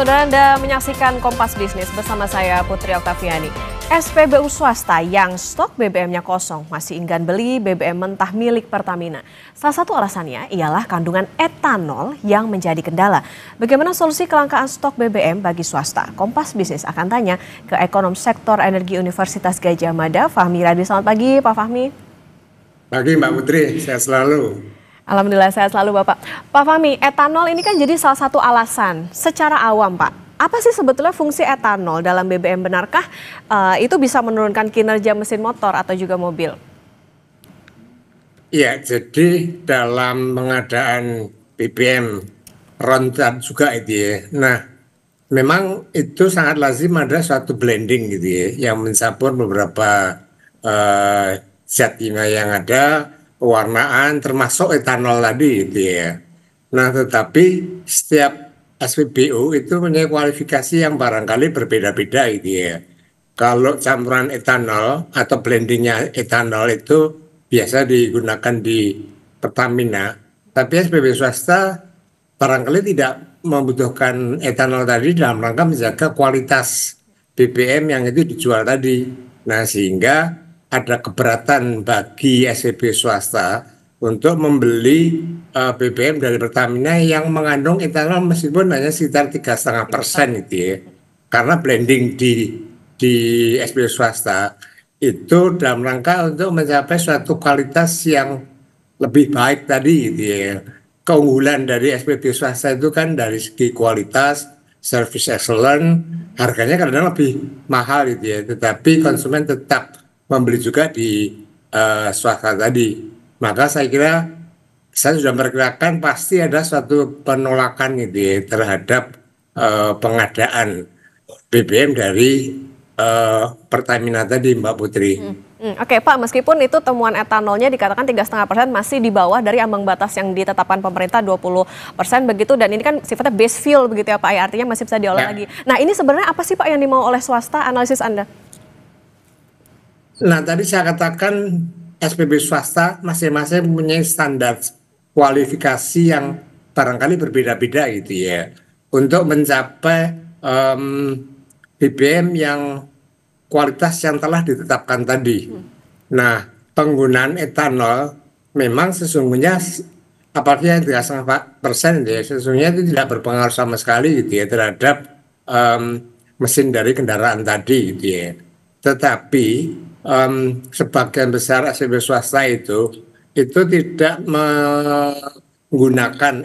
Saudara Anda menyaksikan Kompas Bisnis bersama saya Putri Oktaviani. SPBU swasta yang stok BBM-nya kosong masih enggan beli BBM mentah milik Pertamina. Salah satu alasannya ialah kandungan etanol yang menjadi kendala. Bagaimana solusi kelangkaan stok BBM bagi swasta? Kompas Bisnis akan tanya ke ekonom sektor energi Universitas Gadjah Mada, Fahmi Radi. Selamat pagi Pak Fahmi. Pagi Mbak Putri, sehat selalu. Alhamdulillah sehat selalu Bapak. Pak Fahmi, etanol ini kan jadi salah satu alasan secara awam Pak. Apa sih sebetulnya fungsi etanol dalam BBM, benarkah itu bisa menurunkan kinerja mesin motor atau juga mobil? Iya, jadi dalam pengadaan BBM roncat juga itu ya. Nah, memang itu sangat lazim ada suatu blending gitu ya, yang mencampur beberapa zat kimia yang ada, pewarnaan termasuk etanol tadi gitu ya. Nah, tetapi setiap SPBU itu punya kualifikasi yang barangkali berbeda-beda gitu ya. Kalau campuran etanol atau blendingnya etanol itu biasa digunakan di Pertamina, tapi SPBU swasta barangkali tidak membutuhkan etanol tadi dalam rangka menjaga kualitas BBM yang itu dijual tadi. Nah, sehingga ada keberatan bagi SPBU swasta untuk membeli BBM dari Pertamina yang mengandung etanol meskipun hanya sekitar 3,5% itu ya. Karena blending di SPBU swasta itu dalam rangka untuk mencapai suatu kualitas yang lebih baik tadi gitu ya. Keunggulan dari SPBU swasta itu kan dari segi kualitas, service excellent, harganya kadang lebih mahal gitu ya. Tetapi konsumen tetap membeli juga di swasta tadi. Maka saya kira saya sudah memperkirakan pasti ada suatu penolakan gitu ya, terhadap pengadaan BBM dari Pertamina tadi, Mbak Putri. Oke Pak, meskipun itu temuan etanolnya dikatakan 3,5% masih di bawah dari ambang batas yang ditetapkan pemerintah 20% begitu, dan ini kan sifatnya base fuel begitu ya Pak, ya, artinya masih bisa diolah lagi. Nah, ini sebenarnya apa sih Pak yang dimau oleh swasta, analisis Anda? Nah, tadi saya katakan SPBU swasta masing-masing mempunyai standar kualifikasi yang barangkali berbeda-beda gitu ya, untuk mencapai BBM yang kualitas yang telah ditetapkan tadi. Nah, penggunaan etanol memang sesungguhnya apalagi 3,5% ya, sesungguhnya itu tidak berpengaruh sama sekali gitu ya terhadap mesin dari kendaraan tadi gitu ya. Tetapi sebagian besar SPBU swasta itu tidak menggunakan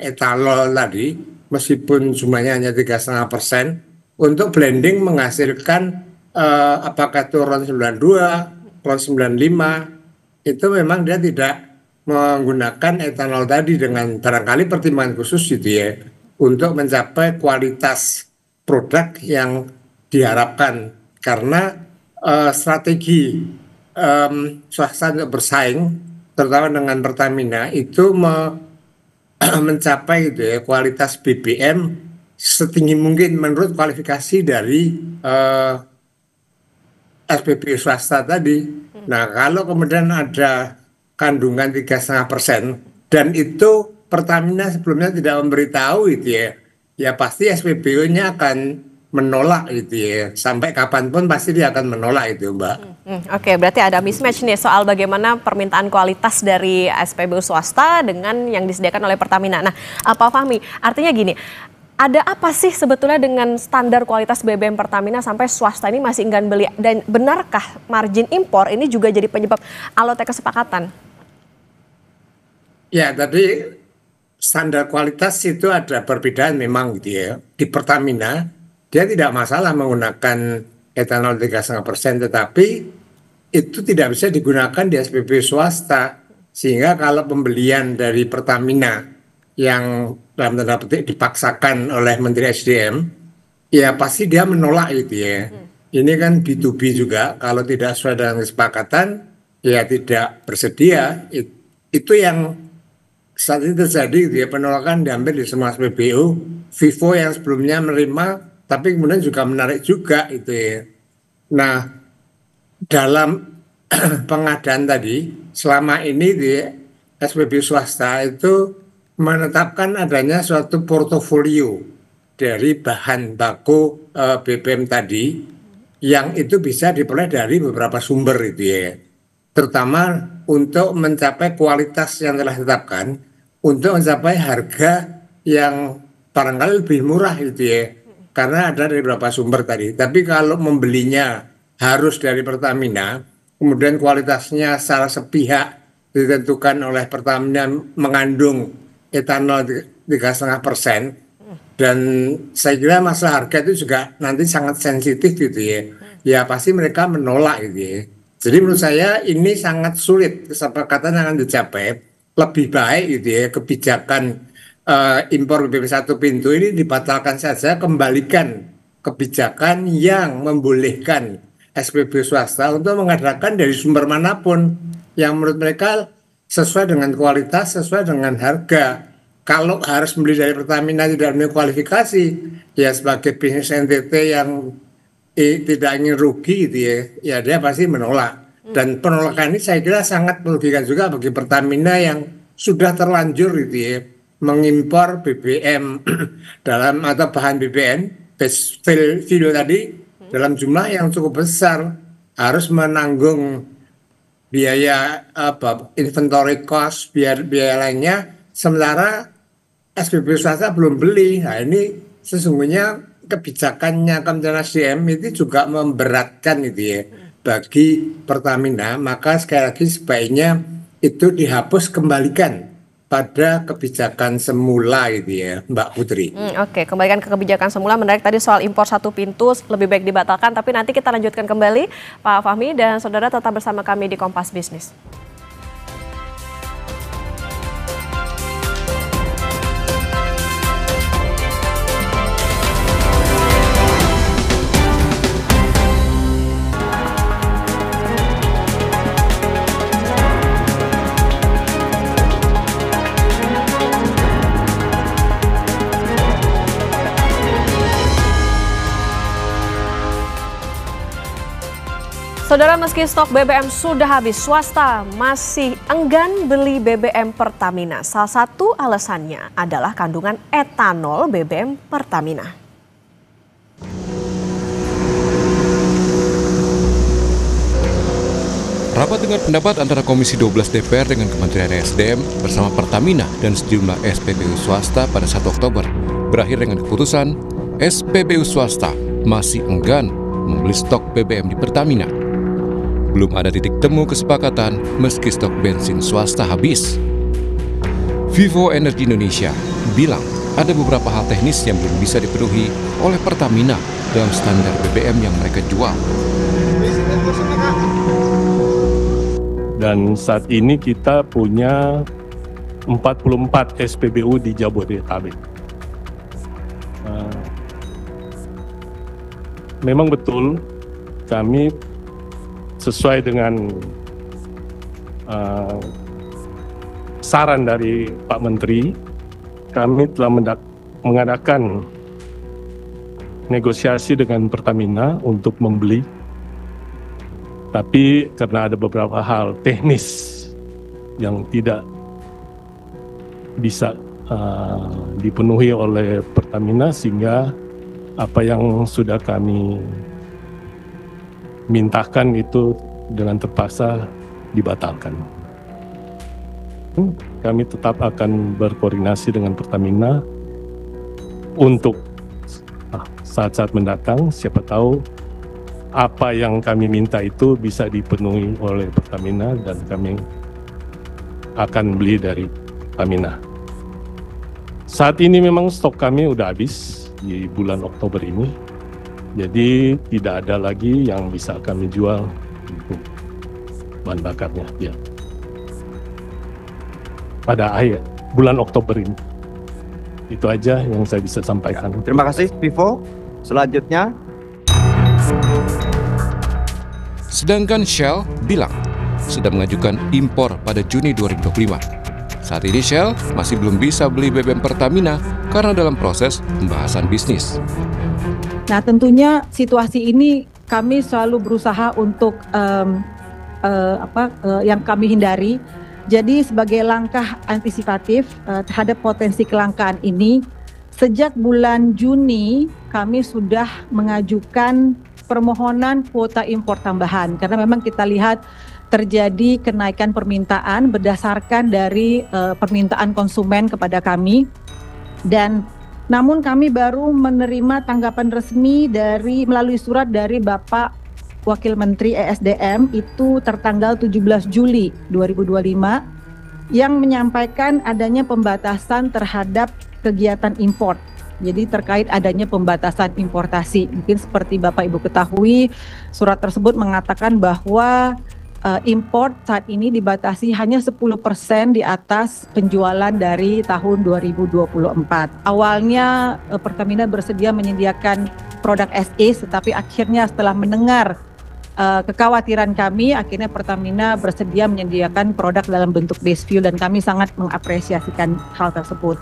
etanol tadi meskipun jumlahnya hanya 3,5% untuk blending menghasilkan apakah itu RON 92, RON 95, itu memang dia tidak menggunakan etanol tadi dengan barangkali pertimbangan khusus gitu ya, untuk mencapai kualitas produk yang diharapkan. Karena strategi swasta untuk bersaing, terutama dengan Pertamina, itu mencapai gitu ya, kualitas BBM setinggi mungkin menurut kualifikasi dari SPBU swasta tadi. Nah, kalau kemudian ada kandungan 3,5% dan itu Pertamina sebelumnya tidak memberitahu gitu ya pasti SPBU-nya akan menolak gitu ya. Sampai kapanpun pasti dia akan menolak itu, Mbak. Oke, berarti ada mismatch nih soal bagaimana permintaan kualitas dari SPBU swasta dengan yang disediakan oleh Pertamina. Nah, Pak Fahmi, artinya gini, ada apa sih sebetulnya dengan standar kualitas BBM Pertamina sampai swasta ini masih enggan beli? Dan benarkah margin impor ini juga jadi penyebab alotnya kesepakatan? Ya, tadi standar kualitas itu ada perbedaan memang gitu ya. Di Pertamina, dia tidak masalah menggunakan etanol 3,5%, tetapi itu tidak bisa digunakan di SPBU swasta. Sehingga kalau pembelian dari Pertamina yang dalam tanda petik dipaksakan oleh Menteri SDM, ya pasti dia menolak gitu ya. Ini kan B2B juga, kalau tidak sesuai dengan kesepakatan, ya tidak bersedia. Itu yang saat ini terjadi gitu ya, penolakan diambil di semua SPBU. Vivo yang sebelumnya menerima, tapi kemudian juga menarik juga itu ya. Nah, dalam pengadaan tadi, selama ini di SPBU swasta itu menetapkan adanya suatu portofolio dari bahan baku BBM tadi yang itu bisa diperoleh dari beberapa sumber itu ya. Terutama untuk mencapai kualitas yang telah ditetapkan, untuk mencapai harga yang barangkali lebih murah gitu ya. Karena ada dari beberapa sumber tadi. Tapi kalau membelinya harus dari Pertamina, kemudian kualitasnya secara sepihak ditentukan oleh Pertamina mengandung etanol 3,5%, dan saya kira masalah harga itu juga nanti sangat sensitif gitu ya. Ya pasti mereka menolak gitu ya. Jadi menurut saya ini sangat sulit kesepakatan yang akan dicapai. Lebih baik gitu ya kebijakan impor BBM satu pintu ini dibatalkan saja, kembalikan kebijakan yang membolehkan SPBU swasta untuk mengadakan dari sumber manapun yang menurut mereka sesuai dengan kualitas, sesuai dengan harga. Kalau harus membeli dari Pertamina tidak memiliki kualifikasi, ya sebagai bisnis NTT yang tidak ingin rugi gitu ya dia pasti menolak. Dan penolakan ini saya kira sangat merugikan juga bagi Pertamina yang sudah terlanjur gitu ya mengimpor BBM dalam atau bahan BBM base fuel tadi dalam jumlah yang cukup besar, harus menanggung biaya inventory cost, biaya lainnya, sementara SPBU swasta belum beli. Nah ini sesungguhnya kebijakannya Kementerian SDM itu juga memberatkan itu ya bagi Pertamina. Maka sekali lagi sebaiknya itu dihapus, kembalikan pada kebijakan semula itu ya Mbak Putri. Oke, kembalikan ke kebijakan semula. Menarik tadi soal impor satu pintu lebih baik dibatalkan, tapi nanti kita lanjutkan kembali Pak Fahmi dan saudara tetap bersama kami di Kompas Bisnis. Saudara, meski stok BBM sudah habis, swasta masih enggan beli BBM Pertamina. Salah satu alasannya adalah kandungan etanol BBM Pertamina. Rapat dengar pendapat antara Komisi 12 DPR dengan Kementerian SDM bersama Pertamina dan sejumlah SPBU swasta pada 1 Oktober berakhir dengan keputusan SPBU swasta masih enggan membeli stok BBM di Pertamina. Belum ada titik temu kesepakatan meski stok bensin swasta habis. Vivo Energy Indonesia bilang ada beberapa hal teknis yang belum bisa dipenuhi oleh Pertamina dalam standar BBM yang mereka jual. Dan saat ini kita punya 44 SPBU di Jabodetabek. Memang betul kami sesuai dengan saran dari Pak Menteri, kami telah mengadakan negosiasi dengan Pertamina untuk membeli. Tapi karena ada beberapa hal teknis yang tidak bisa dipenuhi oleh Pertamina, sehingga apa yang sudah kami mintakan itu dengan terpaksa dibatalkan. Kami tetap akan berkoordinasi dengan Pertamina untuk saat-saat mendatang, siapa tahu apa yang kami minta itu bisa dipenuhi oleh Pertamina dan kami akan beli dari Pertamina. Saat ini memang stok kami udah habis di bulan Oktober ini. Jadi tidak ada lagi yang bisa kami jual untuk bahan bakarnya. Ya. Pada akhir bulan Oktober ini. Itu aja yang saya bisa sampaikan. Terima kasih, Vivo. Selanjutnya. Sedangkan Shell bilang sudah mengajukan impor pada Juni 2025. Saat ini Shell masih belum bisa beli BBM Pertamina karena dalam proses pembahasan bisnis. Nah, tentunya situasi ini kami selalu berusaha untuk yang kami hindari. Jadi sebagai langkah antisipatif terhadap potensi kelangkaan ini, Sejak bulan Juni kami sudah mengajukan permohonan kuota impor tambahan karena memang kita lihat terjadi kenaikan permintaan berdasarkan dari permintaan konsumen kepada kami, dan namun kami baru menerima tanggapan resmi melalui surat dari Bapak Wakil Menteri ESDM itu tertanggal 17 Juli 2025 yang menyampaikan adanya pembatasan terhadap kegiatan impor. Jadi terkait adanya pembatasan importasi. Mungkin seperti Bapak Ibu ketahui, surat tersebut mengatakan bahwa impor saat ini dibatasi hanya 10% di atas penjualan dari tahun 2024. Awalnya Pertamina bersedia menyediakan produk SE, tetapi akhirnya setelah mendengar kekhawatiran kami, akhirnya Pertamina bersedia menyediakan produk dalam bentuk base fuel dan kami sangat mengapresiasikan hal tersebut.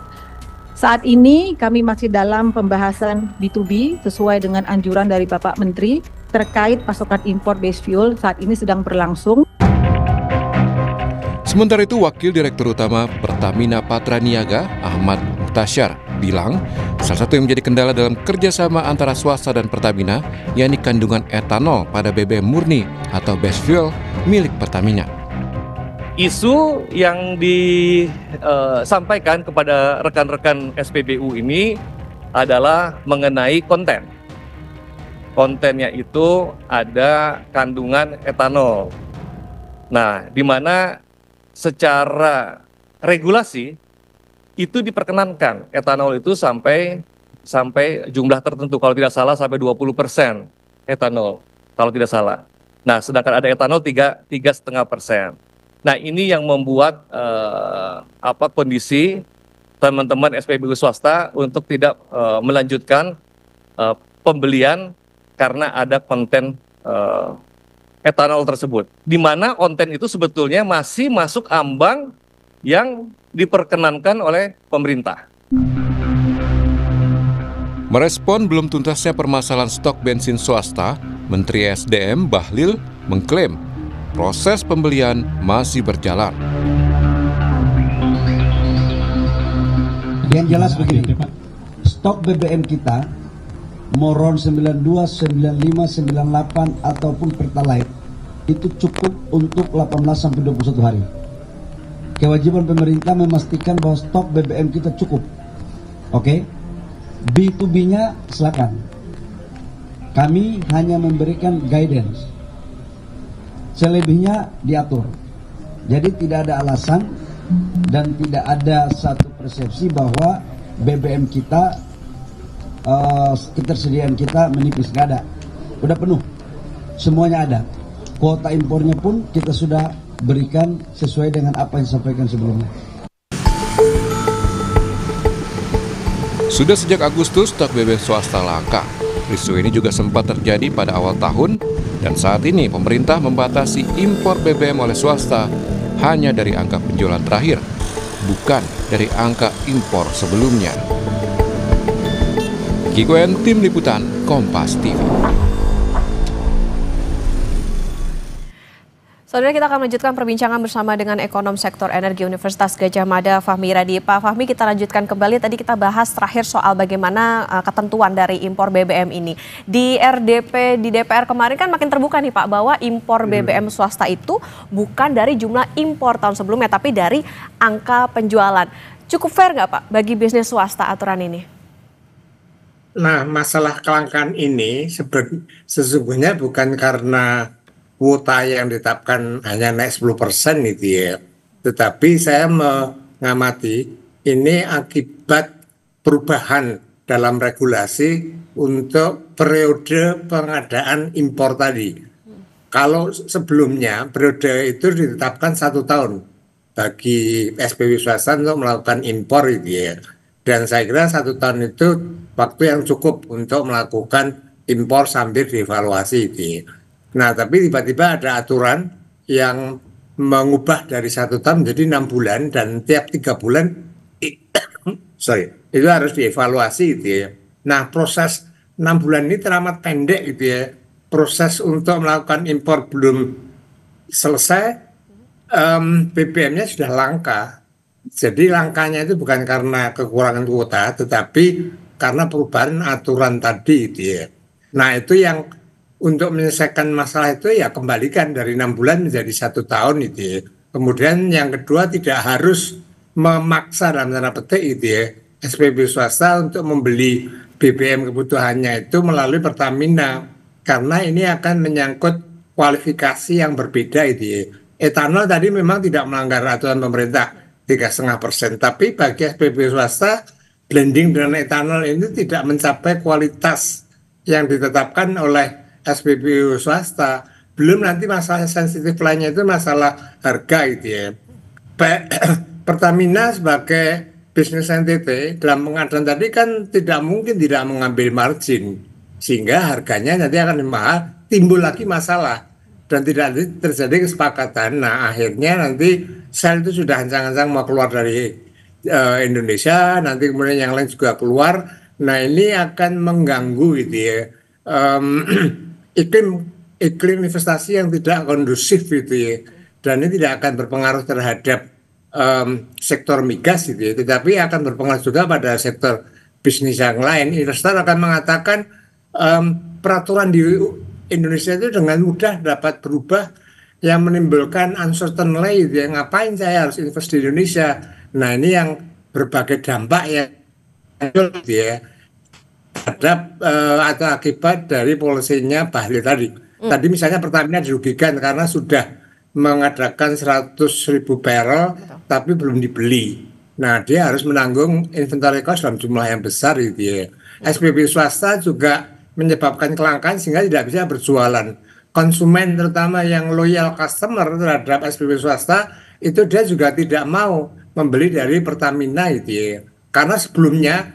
Saat ini kami masih dalam pembahasan B2B sesuai dengan anjuran dari Bapak Menteri terkait pasokan impor base fuel saat ini sedang berlangsung. Sementara itu, Wakil Direktur Utama Pertamina Patraniaga, Ahmad Muhtasyar, bilang salah satu yang menjadi kendala dalam kerjasama antara swasta dan Pertamina yakni kandungan etanol pada BBM murni atau base fuel milik Pertamina. Isu yang disampaikan kepada rekan-rekan SPBU ini adalah mengenai konten. Kontennya itu ada kandungan etanol. Nah, di mana secara regulasi itu diperkenankan etanol itu sampai jumlah tertentu, kalau tidak salah sampai 20% etanol kalau tidak salah. Nah, sedangkan ada etanol 3,5%. Nah, ini yang membuat kondisi teman-teman SPBU swasta untuk tidak melanjutkan pembelian karena ada konten etanol tersebut, di mana konten itu sebetulnya masih masuk ambang yang diperkenankan oleh pemerintah. Merespon belum tuntasnya permasalahan stok bensin swasta, Menteri SDM Bahlil mengklaim proses pembelian masih berjalan. Yang jelas begini, stok BBM kita Moron 92, 95, 98 ataupun Pertalite itu cukup untuk 18-21 hari. Kewajiban pemerintah memastikan bahwa stok BBM kita cukup. Oke? B2B-nya silakan. Kami hanya memberikan guidance. Selebihnya diatur. Jadi tidak ada alasan dan tidak ada satu persepsi bahwa BBM kita ketersediaan kita menipis, nggak ada, udah penuh, semuanya ada. Kuota impornya pun kita sudah berikan sesuai dengan apa yang disampaikan sebelumnya. Sudah sejak Agustus stok BBM swasta langka. Isu ini juga sempat terjadi pada awal tahun dan saat ini pemerintah membatasi impor BBM oleh swasta hanya dari angka penjualan terakhir, bukan dari angka impor sebelumnya. Kikuen, Tim Liputan, Kompas TV. Saudara, kita akan melanjutkan perbincangan bersama dengan ekonom sektor energi Universitas Gadjah Mada, Fahmi Radi. Pak Fahmi, kita lanjutkan kembali. Tadi kita bahas terakhir soal bagaimana ketentuan dari impor BBM ini. Di RDP di DPR kemarin kan makin terbuka nih Pak, bahwa impor BBM swasta itu bukan dari jumlah impor tahun sebelumnya, tapi dari angka penjualan. Cukup fair nggak Pak bagi bisnis swasta aturan ini? Nah, masalah kelangkaan ini sesungguhnya bukan karena kuota yang ditetapkan hanya naik 10% gitu ya. Tetapi saya mengamati ini akibat perubahan dalam regulasi untuk periode pengadaan impor tadi. Kalau sebelumnya periode itu ditetapkan 1 tahun bagi SPBU swasta untuk melakukan impor gitu ya. Dan saya kira 1 tahun itu waktu yang cukup untuk melakukan impor sambil dievaluasi gitu ya. Nah, tapi tiba-tiba ada aturan yang mengubah dari 1 tahun menjadi 6 bulan dan tiap 3 bulan itu harus dievaluasi gitu ya. Nah, proses 6 bulan ini teramat pendek gitu ya. Proses untuk melakukan impor belum selesai, BBM-nya sudah langka. Jadi langkahnya itu bukan karena kekurangan kuota, tetapi karena perubahan aturan tadi gitu ya. Nah itu yang untuk menyelesaikan masalah itu ya kembalikan dari 6 bulan menjadi 1 tahun gitu ya. Kemudian yang kedua tidak harus memaksa dalam tanda petik gitu ya SPBU swasta untuk membeli BBM kebutuhannya itu melalui Pertamina karena ini akan menyangkut kualifikasi yang berbeda itu ya. Etanol tadi memang tidak melanggar aturan pemerintah 3,5%. Tapi bagi SPBU swasta, blending dengan etanol ini tidak mencapai kualitas yang ditetapkan oleh SPBU swasta. Belum nanti masalah sensitif lainnya itu masalah harga gitu ya. Pertamina sebagai bisnis entity dalam pengadaan tadi kan tidak mungkin tidak mengambil margin. Sehingga harganya nanti akan mahal, timbul lagi masalah. Dan tidak terjadi kesepakatan. Nah akhirnya nanti Shell itu sudah ancang-ancang mau keluar dari Indonesia, nanti kemudian yang lain juga keluar. Nah ini akan mengganggu gitu ya iklim investasi yang tidak kondusif gitu ya. Dan ini tidak akan berpengaruh terhadap sektor migas gitu ya, tetapi akan berpengaruh juga pada sektor bisnis yang lain. Investor akan mengatakan peraturan di Indonesia itu dengan mudah dapat berubah yang menimbulkan uncertainty gitu ya. Ngapain saya harus invest di Indonesia? Nah ini yang berbagai dampak ya gitu ya terhadap atau akibat dari polisinya Bahlil tadi. Tadi misalnya Pertamina dirugikan karena sudah mengadakan 100.000 barrel tapi belum dibeli. Nah dia harus menanggung inventory cost dalam jumlah yang besar gitu ya. SPBU swasta juga menyebabkan kelangkaan sehingga tidak bisa berjualan. Konsumen terutama yang loyal customer terhadap SPBU swasta itu dia juga tidak mau membeli dari Pertamina gitu ya. Karena sebelumnya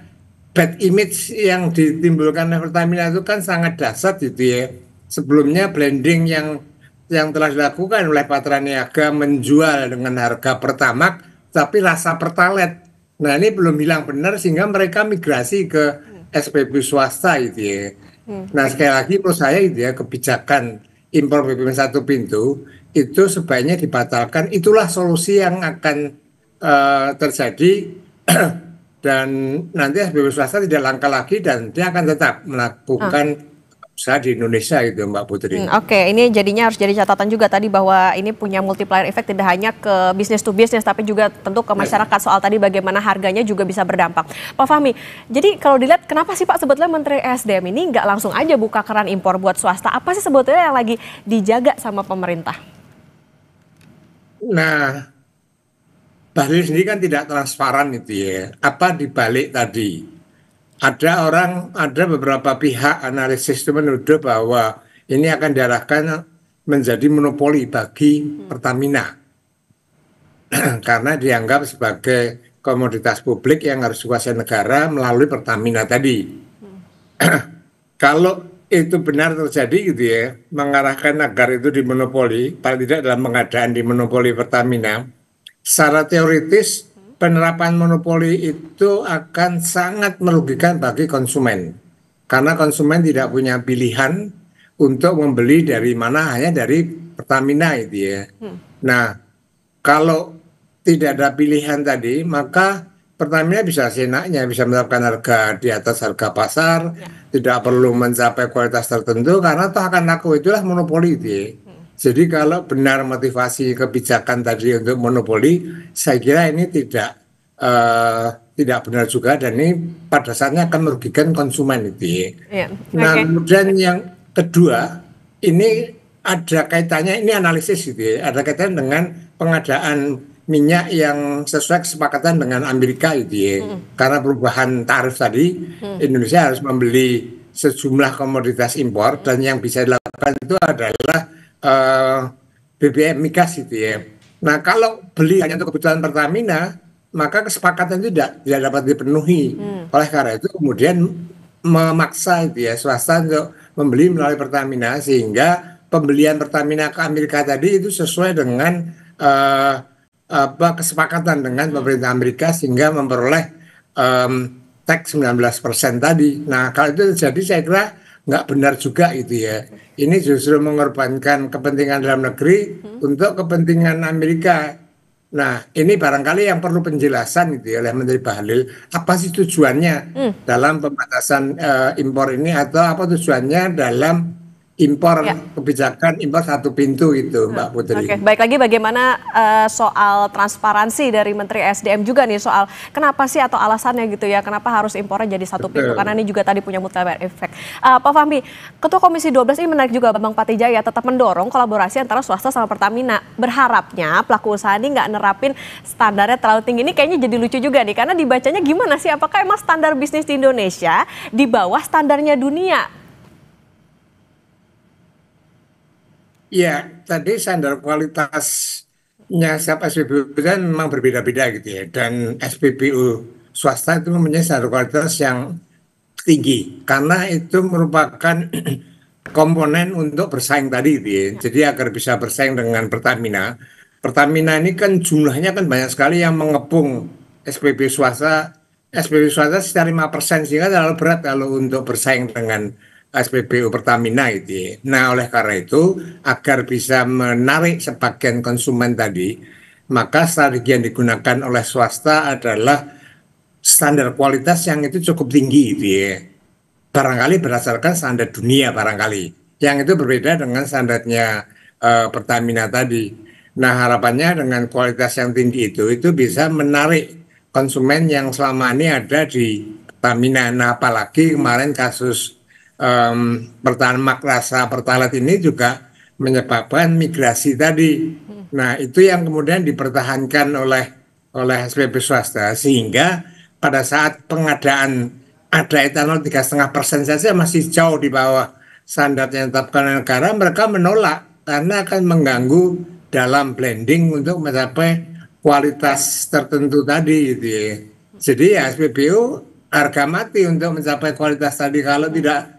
bad image yang ditimbulkan oleh Pertamina itu kan sangat dahsyat gitu ya. Sebelumnya blending yang telah dilakukan oleh Patraniaga menjual dengan harga Pertamax tapi rasa Pertalite. Nah ini belum hilang benar sehingga mereka migrasi ke SPBU swasta gitu ya. Nah sekali lagi menurut saya gitu ya kebijakan impor BBM satu pintu itu sebaiknya dibatalkan. Itulah solusi yang akan terjadi dan nanti SPBU swasta tidak langka lagi dan dia akan tetap melakukan usaha di Indonesia gitu Mbak Putri. Oke, ini jadinya harus jadi catatan juga tadi bahwa ini punya multiplier effect tidak hanya ke bisnis to bisnis tapi juga tentu ke masyarakat soal tadi bagaimana harganya juga bisa berdampak. Pak Fahmi, jadi kalau dilihat kenapa sih Pak sebetulnya Menteri SDM ini nggak langsung aja buka keran impor buat swasta? Apa sih sebetulnya yang lagi dijaga sama pemerintah? Nah, Bahlil sendiri kan tidak transparan itu ya. Apa dibalik tadi? Ada beberapa pihak analisis itu menuduh bahwa ini akan diarahkan menjadi monopoli bagi Pertamina karena dianggap sebagai komoditas publik yang harus dikuasai negara melalui Pertamina tadi. Kalau itu benar terjadi gitu ya, mengarahkan agar itu dimonopoli, paling tidak dalam pengadaan dimonopoli Pertamina, secara teoritis penerapan monopoli itu akan sangat merugikan bagi konsumen. Karena konsumen tidak punya pilihan untuk membeli dari mana, hanya dari Pertamina itu ya. Nah, kalau tidak ada pilihan tadi, maka Pertamina bisa seenaknya, bisa menetapkan harga di atas harga pasar, tidak perlu mencapai kualitas tertentu, karena toh akan laku itulah monopoli itu ya. Jadi kalau benar motivasi kebijakan tadi untuk monopoli, saya kira ini tidak benar juga dan ini pada dasarnya akan merugikan konsumen itu ya. Nah kemudian yang kedua, ini ada kaitannya, ini analisis gitu ya, ada kaitan dengan pengadaan minyak yang sesuai kesepakatan dengan Amerika gitu ya. Karena perubahan tarif tadi, Indonesia harus membeli sejumlah komoditas impor dan yang bisa dilakukan itu adalah BBM migas gitu ya. Nah kalau beli hanya untuk kebutuhan Pertamina, maka kesepakatan itu tidak dapat dipenuhi. Oleh karena itu kemudian memaksa itu ya swasta untuk membeli melalui Pertamina sehingga pembelian Pertamina ke Amerika tadi itu sesuai dengan kesepakatan dengan pemerintah Amerika sehingga memperoleh tax 19% tadi. Nah kalau itu terjadi saya kira nggak benar juga itu ya. Ini justru mengorbankan kepentingan dalam negeri untuk kepentingan Amerika. Nah, ini barangkali yang perlu penjelasan gitu ya oleh Menteri Bahlil, apa sih tujuannya dalam pembatasan impor ini, atau apa tujuannya dalam impor kebijakan impor satu pintu gitu, Mbak Putri. Oke, baik lagi bagaimana soal transparansi dari Menteri SDM juga nih soal kenapa sih atau alasannya gitu ya, kenapa harus impornya jadi satu pintu, karena ini juga tadi punya multiplier effect. Pak Fahmi, Ketua Komisi 12 ini menarik juga Bang Patijaya tetap mendorong kolaborasi antara swasta sama Pertamina. Berharapnya pelaku usaha ini nggak nerapin standarnya terlalu tinggi. Ini kayaknya jadi lucu juga nih, karena dibacanya gimana sih, apakah emang standar bisnis di Indonesia di bawah standarnya dunia? Iya, tadi standar kualitasnya setiap SPBU kan memang berbeda-beda gitu ya. Dan SPBU swasta itu mempunyai standar kualitas yang tinggi. Karena itu merupakan komponen untuk bersaing tadi gitu ya. Jadi agar bisa bersaing dengan Pertamina. Pertamina ini kan jumlahnya kan banyak sekali yang mengepung SPBU swasta. SPBU swasta sekitar 5%, sehingga terlalu berat kalau untuk bersaing dengan SPBU Pertamina gitu ya. Nah, oleh karena itu agar bisa menarik sebagian konsumen tadi, maka strategi yang digunakan oleh swasta adalah standar kualitas yang itu cukup tinggi gitu ya. Barangkali berdasarkan standar dunia barangkali. Yang itu berbeda dengan standarnya Pertamina tadi. Nah, harapannya dengan kualitas yang tinggi itu bisa menarik konsumen yang selama ini ada di Pertamina. Nah, apalagi kemarin kasus Pertamax rasa Pertalite ini juga menyebabkan migrasi tadi. Nah, itu yang kemudian dipertahankan oleh SPB swasta, sehingga pada saat pengadaan ada etanol 3,5% saja masih jauh di bawah standar yang ditetapkan oleh negara. Mereka menolak karena akan mengganggu dalam blending untuk mencapai kualitas tertentu tadi gitu ya. Jadi ya SPBU harga mati untuk mencapai kualitas tadi. Kalau tidak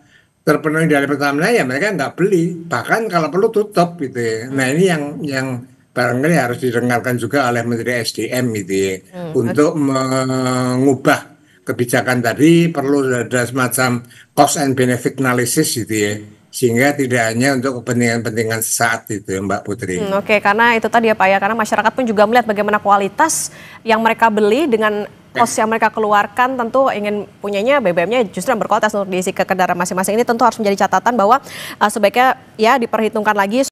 terpenuhi dari Pertamina ya mereka nggak beli, bahkan kalau perlu tutup gitu ya. Nah, ini yang barangkali harus didengarkan juga oleh Menteri SDM gitu ya. Untuk mengubah kebijakan tadi perlu ada semacam cost and benefit analysis gitu ya, sehingga tidak hanya untuk kepentingan-kepentingan sesaat itu, Mbak Putri. Oke, karena itu tadi ya Pak ya, karena masyarakat pun juga melihat bagaimana kualitas yang mereka beli dengan cost yang mereka keluarkan, tentu ingin punyanya BBM-nya justru yang berkualitas untuk diisi ke kendaraan masing-masing. Ini tentu harus menjadi catatan bahwa sebaiknya ya diperhitungkan lagi